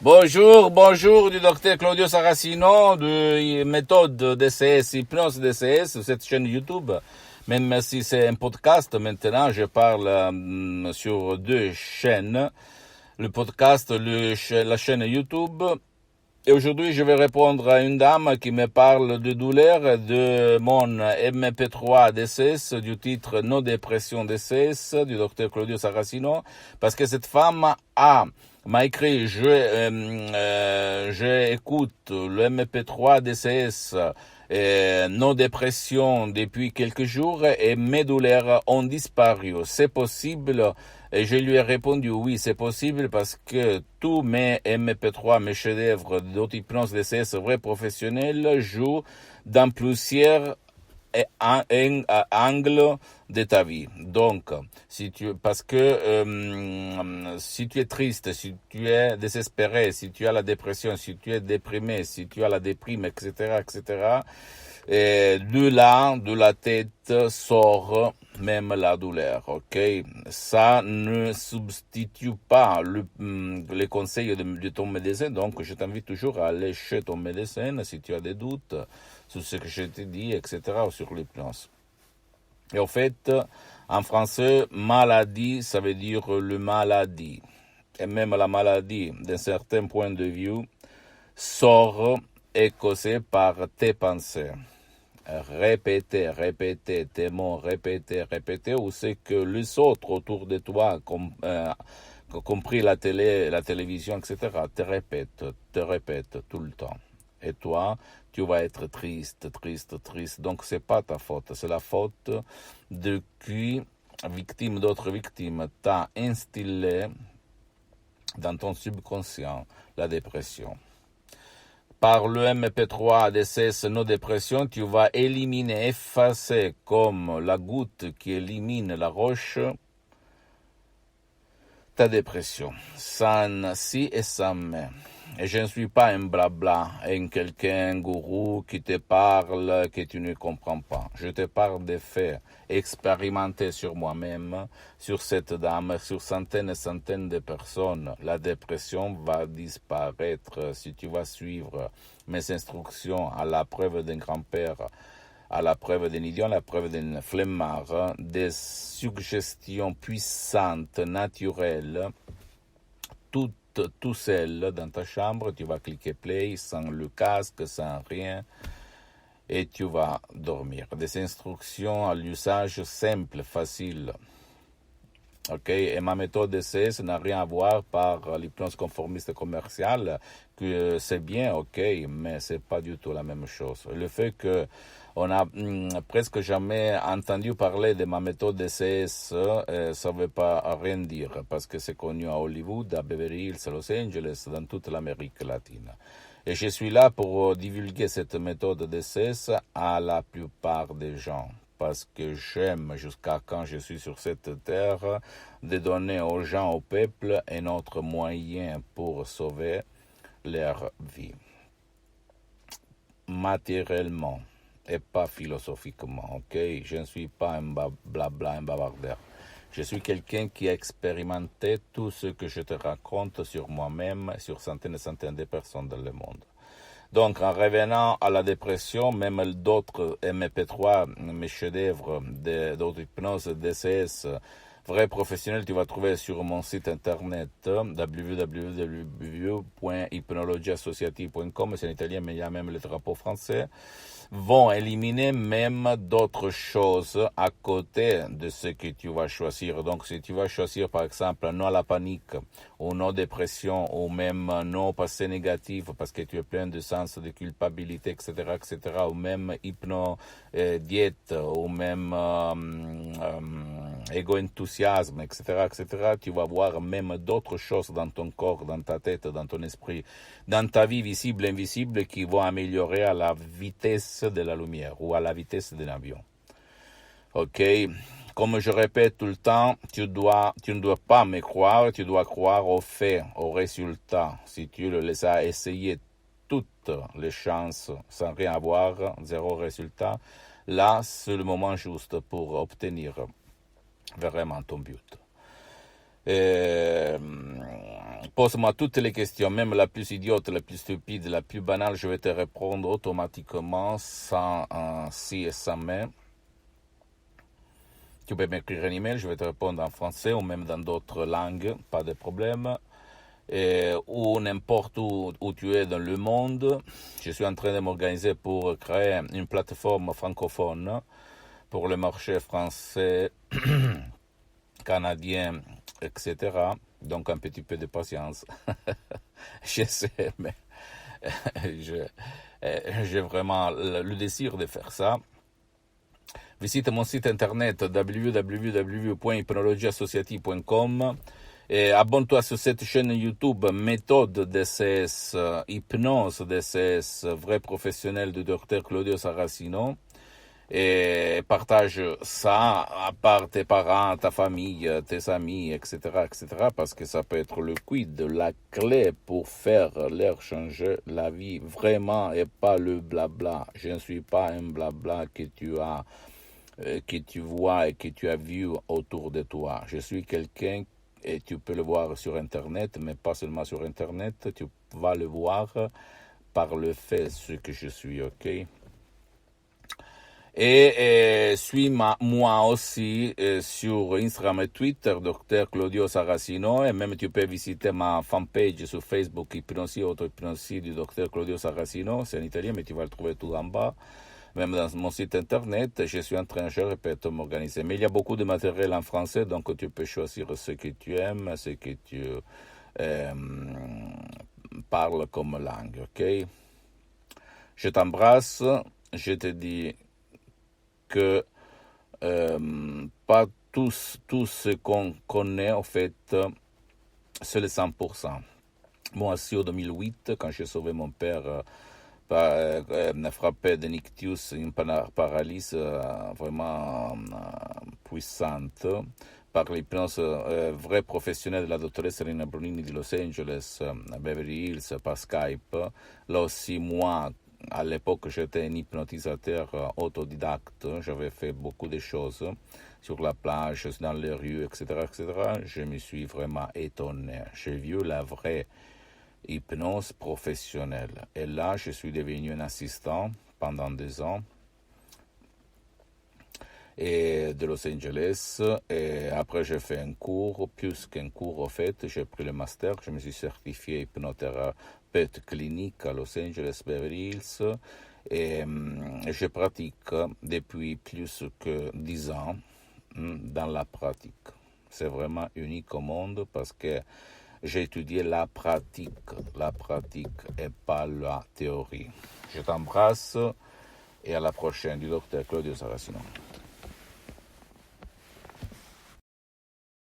Bonjour du docteur Claudio Saracino de méthode DCS, hypnose DCS sur cette chaîne YouTube. Même si c'est un podcast, maintenant je parle sur deux chaînes. Le podcast, la chaîne YouTube. Et aujourd'hui, je vais répondre à une dame qui me parle de douleur de mon MP3 DCS, du titre No dépression DCS, du docteur Claudio Saracino, parce que cette femme m'a écrit, j'écoute le MP3 DCS, No dépression depuis quelques jours et mes douleurs ont disparu. C'est possible? Et je lui ai répondu oui, c'est possible parce que tous mes MP3, mes chefs-d'œuvre d'auto-hypnose DCS vrais professionnels jouent dans plusieurs angles de ta vie. Donc, si tu es triste, si tu es désespéré, si tu as la dépression, si tu es déprimé, si tu as la déprime, etc., et de la tête sort même la douleur, ok? Ça ne substitue pas les conseils de ton médecin, donc je t'invite toujours à aller chez ton médecin si tu as des doutes sur ce que je t'ai dit, etc., ou sur l'hypnose. Et en fait, en français, maladie, ça veut dire le maladie. Et même la maladie, d'un certain point de vue, sort et causée par tes pensées. Répéter tes mots, répéter, ou c'est que les autres autour de toi, compris la télévision, etc., te répètent tout le temps. Et toi, tu vas être triste. Donc, c'est pas ta faute. C'est la faute de qui, victime d'autres victimes, t'a instillé dans ton subconscient la dépression. Par le MP3 DCS No dépression, tu vas éliminer, effacer comme la goutte qui élimine la roche, ta dépression, sans si et sans mais. Et je ne suis pas un blabla, un gourou qui te parle que tu ne comprends pas. Je te parle des faits expérimentés sur moi-même, sur cette dame, sur centaines et centaines de personnes. La dépression va disparaître si tu vas suivre mes instructions à la preuve d'un grand-père, à la preuve d'un idiot, à la preuve d'un flemmard, des suggestions puissantes, naturelles, tout seul dans ta chambre, tu vas cliquer play sans le casque, sans rien, et tu vas dormir. Des instructions à l'usage simple, facile. Ok, et ma méthode DCS n'a rien à voir par l'hypnose conformiste commerciale, que c'est bien, ok, mais c'est pas du tout la même chose. Le fait que on a presque jamais entendu parler de ma méthode DCS, ça veut pas rien dire, parce que c'est connu à Hollywood, à Beverly Hills, à Los Angeles, dans toute l'Amérique latine. Et je suis là pour divulguer cette méthode DCS à la plupart des gens, parce que j'aime, jusqu'à quand je suis sur cette terre, de donner aux gens, au peuple, un autre moyen pour sauver leur vie. Matériellement et pas philosophiquement, ok? Je ne suis pas un blabla, un bavardeur. Je suis quelqu'un qui a expérimenté tout ce que je te raconte sur moi-même, sur centaines et centaines de personnes dans le monde. Donc, en revenant à la dépression, même d'autres MP3, mes chefs-d'œuvre d'auto-hypnose, DCS, vrais professionnels, tu vas trouver sur mon site internet www.hypnologieassociative.com, c'est en italien, mais il y a même le drapeau français, vont éliminer même d'autres choses à côté de ce que tu vas choisir. Donc, si tu vas choisir, par exemple, non à la panique, ou non dépression, ou même non au passé négatif, parce que tu es plein de sens de culpabilité, etc., ou même diète, ou même égo-enthousiasme, etc., tu vas voir même d'autres choses dans ton corps, dans ta tête, dans ton esprit, dans ta vie visible et invisible qui vont améliorer à la vitesse de la lumière ou à la vitesse d'un avion. Ok? Comme je répète tout le temps, tu ne dois pas me croire, tu dois croire aux faits, aux résultats. Si tu les as essayés toutes les chances sans rien avoir, zéro résultat, là, c'est le moment juste pour obtenir vraiment ton but. pose-moi toutes les questions, même la plus idiote, la plus stupide, la plus banale, je vais te répondre automatiquement, sans si et sans mais. Tu peux m'écrire un email, je vais te répondre en français ou même dans d'autres langues, pas de problème. Ou n'importe où tu es dans le monde. Je suis en train de m'organiser pour créer une plateforme francophone pour le marché français, canadien, etc. Donc un petit peu de patience. Je sais, mais j'ai vraiment le désir de faire ça. Visite mon site internet www.hypnologieassociative.com et abonne-toi sur cette chaîne YouTube Méthode DCS, Hypnose DCS, vrai professionnel du docteur Claudio Saracino. Et partage ça à part tes parents, ta famille, tes amis, etc., etc., parce que ça peut être le quid, la clé pour faire leur changer la vie vraiment et pas le blabla. Je ne suis pas un blabla que tu vois et que tu as vu autour de toi. Je suis quelqu'un, et tu peux le voir sur Internet, mais pas seulement sur Internet, tu vas le voir par le fait ce que je suis, ok? Et suis-moi aussi sur Instagram et Twitter, Dr Claudio Saracino, et même tu peux visiter ma fanpage sur Facebook, Hypnosie, Auto-Hypnosie du Dr Claudio Saracino, c'est en italien, mais tu vas le trouver tout en bas. Même dans mon site internet, je suis en train, je répète, de m'organiser. Mais il y a beaucoup de matériel en français, donc tu peux choisir ce que tu aimes, ce que tu parles comme langue, ok? Je t'embrasse, je te dis que pas tout ce qu'on connaît, en fait, c'est le 100%. Moi aussi, en 2008, quand j'ai sauvé mon père, frappé de ictus, une paralysie vraiment puissante, par l'hypnose vraie professionnelle de la dottoressa Serena Brunini de Los Angeles, à Beverly Hills, par Skype. Là aussi, moi, à l'époque, j'étais un hypnotisateur autodidacte. J'avais fait beaucoup de choses sur la plage, dans les rues, etc., etc. Je me suis vraiment étonné. J'ai vu la vraie hypnose professionnelle. Et là, je suis devenu un assistant pendant 2 ans et de Los Angeles. Et après, j'ai fait un cours, plus qu'un cours, en fait. J'ai pris le master. Je me suis certifié hypnothérapeute clinique à Los Angeles, Beverly Hills. Et je pratique depuis plus que 10 ans dans la pratique. C'est vraiment unique au monde parce que j'ai étudié la pratique et pas la théorie. Je t'embrasse et à la prochaine du docteur Claudio Saracino.